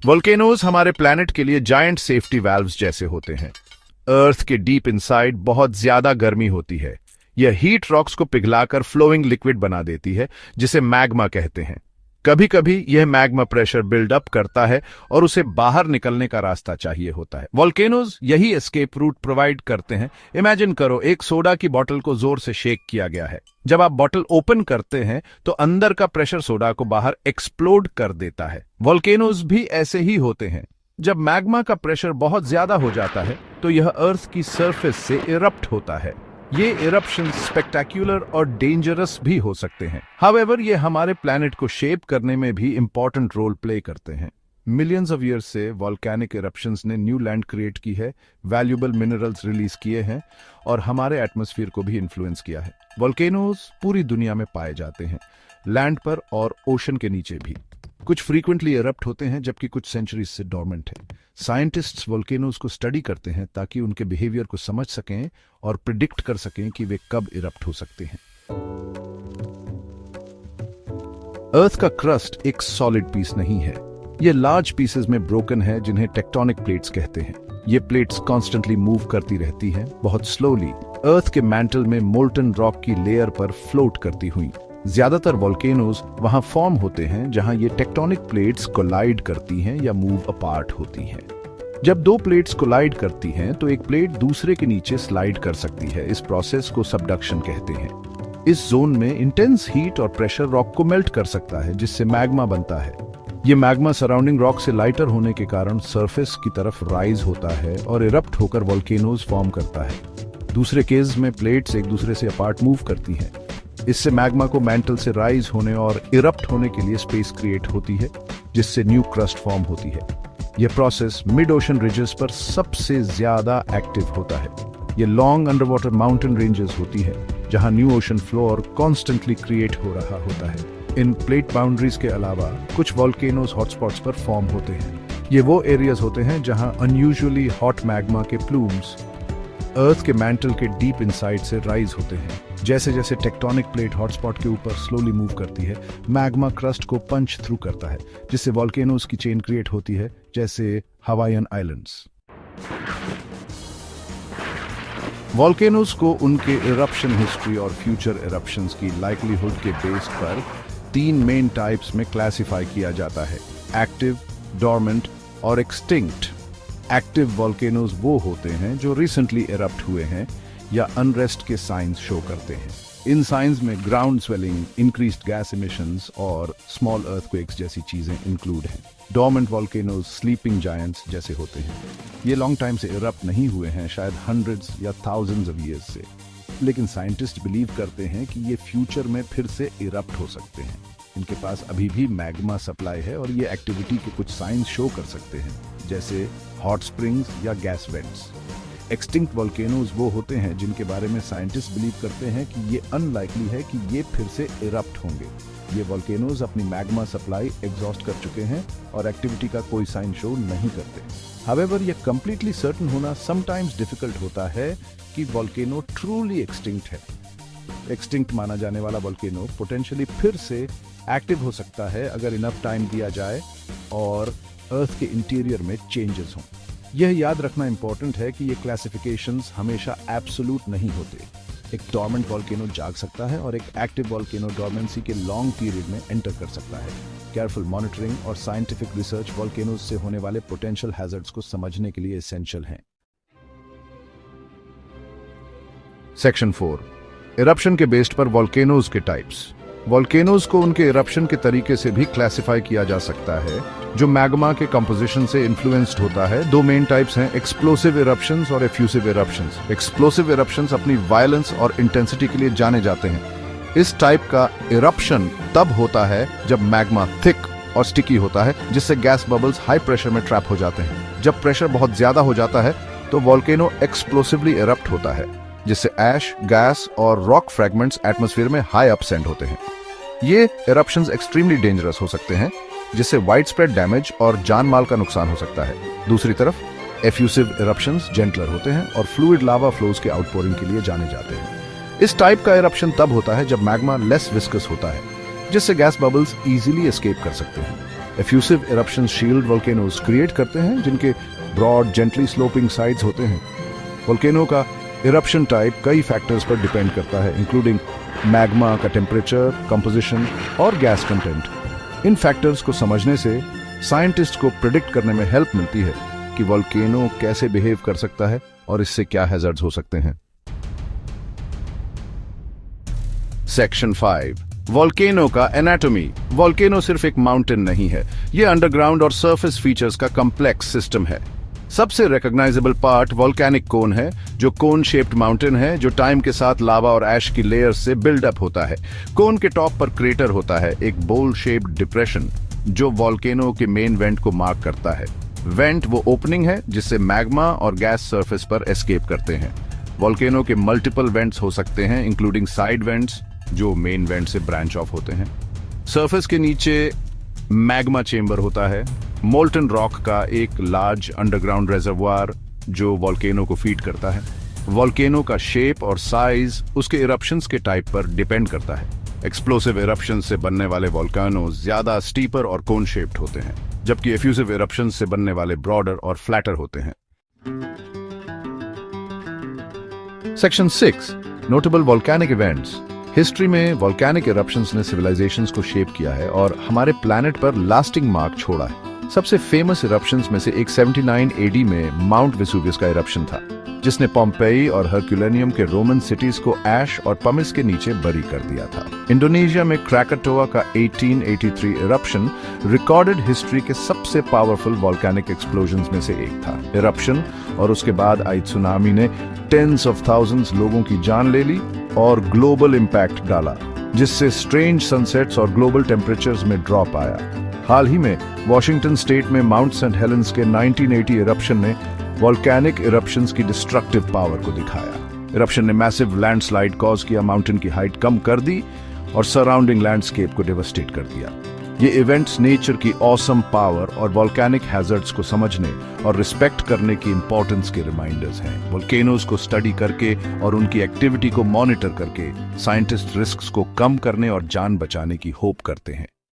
Volcanoes हमारे planet के लिए जायंट सेफ्टी वाल्व्स जैसे होते हैं। अर्थ के डीप इनसाइड बहुत ज्यादा गर्मी होती है। यह हीट रॉक्स को पिघलाकर फ्लोइंग लिक्विड बना देती है, जिसे मैग्मा कहते हैं। कभी कभी यह मैग्मा प्रेशर बिल्डअप करता है और उसे बाहर निकलने का रास्ता चाहिए होता है। वोल्केनोज यही एस्केप रूट प्रोवाइड करते हैं। इमेजिन करो, एक सोडा की बोतल को जोर से शेक किया गया है। जब आप बोतल ओपन करते हैं तो अंदर का प्रेशर सोडा को बाहर एक्सप्लोड कर देता है। वोल्केनोज भी ऐसे ही होते हैं। जब मैग्मा का प्रेशर बहुत ज्यादा हो जाता है तो यह अर्थ की सरफेस से इरप्ट होता है। ये इरप्शन स्पेक्टेक्युलर और डेंजरस भी हो सकते हैं। हाउएवर, ये हमारे प्लैनेट को शेप करने में भी इंपॉर्टेंट रोल प्ले करते हैं। मिलियंस ऑफ ईयर्स से वॉल्केनिक इरप्शंस ने न्यू लैंड क्रिएट की है, वैल्यूएबल मिनरल्स रिलीज किए हैं और हमारे एटमॉस्फेयर को भी इन्फ्लुएंस किया है। वोल्केनोज पूरी दुनिया में पाए जाते हैं, लैंड पर और ओशन के नीचे भी। कुछ फ्रीक्वेंटली इरप्ट होते हैं जबकि कुछ सेंचुरीज से डोरमेंट है। साइंटिस्ट्स वोल्केनोज को स्टडी करते हैं ताकि उनके बिहेवियर को समझ सकें और प्रिडिक्ट कर सकें कि वे कब इरप्ट हो सकते हैं। अर्थ का क्रस्ट एक सॉलिड पीस नहीं है। ये लार्ज पीसेस में ब्रोकन है, जिन्हें टेक्टोनिक प्लेट्स कहते हैं। ये प्लेट्स कॉन्स्टेंटली मूव करती रहती हैं, बहुत स्लोली, अर्थ के मैंटल में मोल्टन रॉक की लेयर पर फ्लोट करती हुई। ज्यादातर वोल्केनोज वहां फॉर्म होते हैं जहां ये टेक्टोनिक प्लेट्स कोलाइड करती हैं या मूव अपार्ट होती हैं। जब दो प्लेट्स कोलाइड करती हैं तो एक प्लेट दूसरे के नीचे स्लाइड कर सकती है। इस प्रोसेस को सबडक्शन कहते हैं। इस जोन में इंटेंस हीट और प्रेशर रॉक को मेल्ट कर सकता है, जिससे मैग्मा बनता है। ये मैग्मा सराउंडिंग रॉक से लाइटर होने के कारण सरफेस की तरफ राइज होता है और इरप्ट होकर वोल्केनोज फॉर्म करता है। दूसरे केस में प्लेट्स एक दूसरे से अपार्ट मूव करती हैं। इससे मैग्मा को मैंटल से राइज होने और इरप्ट होने के लिए स्पेस क्रिएट होती है, जिससे न्यू क्रस्ट फॉर्म होती है। यह प्रोसेस मिड ओशन रिजेस पर सबसे ज्यादा एक्टिव होता है। ये long under water mountain ranges होती है जहां new ocean floor constantly create हो रहा होता है। इन प्लेट बाउंड्रीज के अलावा कुछ वोल्केनोज हॉटस्पॉट्स पर फॉर्म होते हैं। ये वो एरियाज होते हैं जहां अनयूजुअली हॉट मैग्मा के प्लूम्स अर्थ के मैंटल के डीप इनसाइड से राइज होते हैं। जैसे जैसे टेक्टोनिक प्लेट हॉटस्पॉट के ऊपर स्लोली मूव करती है, मैग्मा क्रस्ट को पंच थ्रू करता है, जिससे वोल्केनोज की चेन क्रिएट होती है, जैसे हवाईयन आइलैंड्स। वोल्केनोज को उनके इरप्शन हिस्ट्री और फ्यूचर इरप्शंस की लाइक्लीहुड के बेस पर 3 मेन टाइप्स में क्लासिफाई किया जाता है: एक्टिव, डोरमेंट और एक्सटिंक्ट। एक्टिव वोल्केनोज वो होते हैं जो रिसेंटली इरप्ट हुए हैं या अनरेस्ट के साइंस शो करते हैं। इन साइंस में ground swelling, increased gas emissions और स्मॉल अर्थक्वेक्स जैसी चीजें इंक्लूड हैं। डोरमेंट वोल्केनोज स्लीपिंग जायंट्स जैसे होते हैं। ये लॉन्ग टाइम से इरप्ट नहीं हुए हैं, शायद हंड्रेड्स या थाउजेंड्स ऑफ ईयर्स से, लेकिन साइंटिस्ट बिलीव करते हैं कि ये फ्यूचर में फिर से इरप्ट हो सकते हैं। इनके पास अभी भी मैग्मा सप्लाई है और ये एक्टिविटी के कुछ साइंस शो कर सकते हैं, जैसे हॉट स्प्रिंग्स या गैस वेंट्स। एक्सटिंक्ट वोल्केनोज वो होते हैं जिनके बारे में साइंटिस्ट बिलीव करते हैं कि ये अनलाइकली है कि ये फिर से इरप्ट होंगे। ये वोल्केनोज अपनी मैग्मा सप्लाई एग्जॉस्ट कर चुके हैं और एक्टिविटी का कोई साइन शो नहीं करते। हाउएवर, ये कंप्लीटली सर्टन होना समटाइम्स डिफिकल्ट होता है कि वोल्केनो ट्रूली एक्सटिंक्ट है। एक्सटिंक्ट माना जाने वाला वोल्केनो पोटेंशियली फिर से एक्टिव हो सकता है अगर इनफ टाइम दिया जाए और अर्थ के इंटीरियर में चेंजेस हों। यह याद रखना इंपॉर्टेंट है कि ये क्लासिफिकेशंस हमेशा एब्सोल्यूट नहीं होते। एक डोरमेंट वोल्केनो जाग सकता है और एक एक्टिव वोल्केनो डोरमेंसी के लॉन्ग पीरियड में एंटर कर सकता है। केयरफुल मॉनिटरिंग और साइंटिफिक रिसर्च वोल्केनोज से होने वाले पोटेंशियल हैजर्ड्स को समझने के लिए एसेंशियल हैं। सेक्शन 4, इरप्शन के बेस्ड पर वोल्केनोज के टाइप्स। वोल्केनोज को उनके इरप्शन के तरीके से भी क्लासिफाई किया जा सकता है, जो मैग्मा के कंपोजिशन से इन्फ्लुएंस्ड होता है। 2 मेन टाइप्स हैं, एक्सप्लोसिव इरप्शंस और एफ्यूसिव इरप्शंस। एक्सप्लोसिव इरप्शंस अपनी वायलेंस और इंटेंसिटी के लिए जाने जाते हैं। इस टाइप का इरप्शन तब होता है जब मैग्मा थिक और स्टिकी होता है, जिससे गैस बबल्स हाई प्रेशर में ट्रैप हो जाते हैं। जब प्रेशर बहुत ज्यादा हो जाता है तो वोल्केनो एक्सप्लोसिवली इरप्ट होता है, जिससे ऐश, गैस और रॉक फ्रैगमेंट्स एटमॉस्फेयर में हाई अप सेंड होते हैं। ये इरप्शंस एक्सट्रीमली डेंजरस हो सकते हैं, जिससे वाइड स्प्रेड डैमेज और जान माल का नुकसान हो सकता है। दूसरी तरफ एफ्यूसिव इरप्शंस जेंटलर होते हैं और फ्लूइड लावा फ्लोज के आउटपोरिंग के लिए जाने जाते हैं। इस टाइप का इरप्शन तब होता है जब मैग्मा लेस विस्कस होता है, जिससे गैस बबल्स इजीली एस्केप कर सकते हैं। एफ्यूसिव इरप्शन शील्ड वोल्केनोज क्रिएट करते हैं जिनके ब्रॉड जेंटली स्लोपिंग साइड्स होते हैं। वोल्केनो का इरप्शन टाइप कई फैक्टर्स पर डिपेंड करता है, इंक्लूडिंग मैग्मा का टेम्परेचर, कंपोजिशन और गैस कंटेंट। इन फैक्टर्स को समझने से साइंटिस्ट को प्रिडिक्ट करने में हेल्प मिलती है कि वोल्केनो कैसे बिहेव कर सकता है और इससे क्या हैजर्ड्स हो सकते हैं। सेक्शन 5, वोल्केनो का एनाटॉमी। वोल्केनो सिर्फ एक माउंटेन नहीं है, यह अंडरग्राउंड और सरफेस फीचर्स का कॉम्प्लेक्स सिस्टम है। सबसे रिकॉग्नाइजेबल पार्ट वोल्केनिक कोन है, जो कोन शेप्ड माउंटेन है जो टाइम के साथ लावा और ऐश की लेयर्स से बिल्डअप होता है। कोन के टॉप पर क्रेटर होता है, एक बोल शेप्ड डिप्रेशन जो वोल्केनो के मेन वेंट को मार्क करता है। वेंट वो ओपनिंग है जिससे मैग्मा और गैस सरफेस पर एस्केप करते हैं। वोल्केनो के मल्टीपल वेंट्स हो सकते हैं, इंक्लूडिंग साइड वेंट्स जो मेन वेंट से ब्रांच ऑफ होते हैं। सरफेस के नीचे मैग्मा चेंबर होता है, मोल्टन रॉक का एक लार्ज अंडरग्राउंड रेजर्वोयर जो वोल्केनो को फीड करता है। वोल्केनो का शेप और साइज उसके इरप्शंस के टाइप पर डिपेंड करता है। एक्सप्लोसिव इरप्शन से बनने वाले वोल्केनो ज्यादा स्टीपर और कोन शेप्ड होते हैं, जबकि एफ्यूसिव इरप्शन से बनने वाले ब्रॉडर और फ्लैटर होते हैं। Section 6, notable volcanic events. History में वोल्केनिक इरप्शंस ने सिविलाइजेशंस को शेप किया है और हमारे प्लैनेट पर लास्टिंग मार्क छोड़ा है। सबसे फेमस इरप्शंस में से एक 79 एडी में माउंट वेसुवियस का इरप्शन था, जिसने पोम्पेई और हरक्यूलेनियम के रोमन सिटीज को ऐश और पमिस के नीचे बरी कर दिया था। इंडोनेशिया में क्राकाटोआ का 1883 इरप्शन रिकॉर्डेड हिस्ट्री के सबसे पावरफुल वोल्केनिक एक्सप्लोजन्स में से एक था। इरप्शन और उसके बाद आई सुनामी ने टेंस ऑफ थाउजेंड्स लोगों की जान ले ली और ग्लोबल इंपैक्ट डाला, जिससे स्ट्रेंज सनसेट्स और ग्लोबल टेम्परेचर्स में ड्रॉप आया। हाल ही में वॉशिंगटन स्टेट में माउंट सेंट हेलेंस के 1980 इरप्शन ने वोल्केनिक इरप्शंस की डिस्ट्रक्टिव पावर को दिखाया। इरप्शन ने मैसिव लैंडस्लाइड कॉज किया, माउंटेन की हाइट कम कर दी और सराउंडिंग लैंडस्केप को डेवास्टेट कर दिया। ये इवेंट्स नेचर की ऑसम पावर और वोल्केनिक हैजर्ड्स को समझने और रिस्पेक्ट करने की इंपॉर्टेंस के रिमाइंडर्स हैं। वोल्केनोज को स्टडी करके और उनकी एक्टिविटी को मॉनिटर करके साइंटिस्ट रिस्क्स को कम करने और जान बचाने की होप करते हैं।